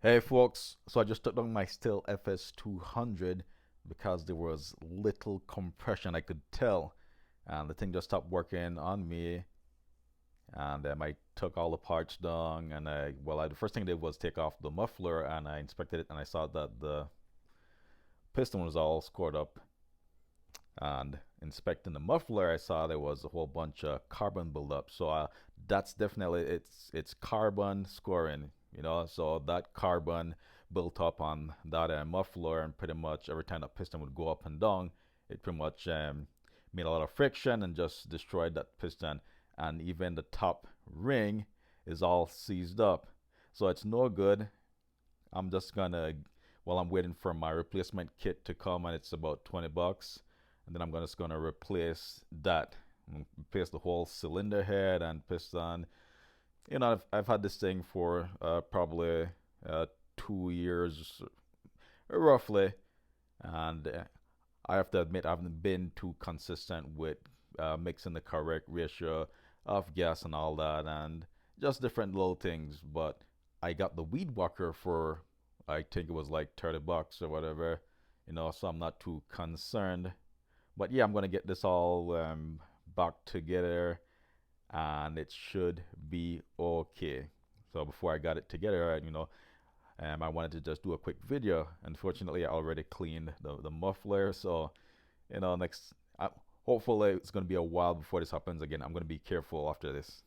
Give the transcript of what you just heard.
Hey folks, so I just took down my STIHL FS200 because there was little compression I could tell, and the thing just stopped working on me. And I took all the parts down, and the first thing I did was take off the muffler, and I inspected it, and I saw that the piston was all scored up. And inspecting the muffler, I saw there was a whole bunch of carbon buildup. So that's definitely it's carbon scoring, So that carbon built up on that muffler, and pretty much every time that piston would go up and down, it pretty much made a lot of friction and just destroyed that piston. And even the top ring is all seized up, so it's no good. I'm just gonna, while I'm waiting for my replacement kit to come, and it's about 20 bucks, and then I'm just gonna replace that, replace the whole cylinder head and piston. I've had this thing for probably 2 years roughly, and I have to admit I haven't been too consistent with mixing the correct ratio of gas and all that, and just different little things. But I got the weed whacker for, I think it was like 30 bucks or whatever, so I'm not too concerned. But yeah, I'm gonna get this all back together, and it should be okay. So before I got it together, I wanted to just do a quick video. Unfortunately, I already cleaned the muffler, so next, hopefully it's gonna be a while before this happens again. I'm gonna be careful after this.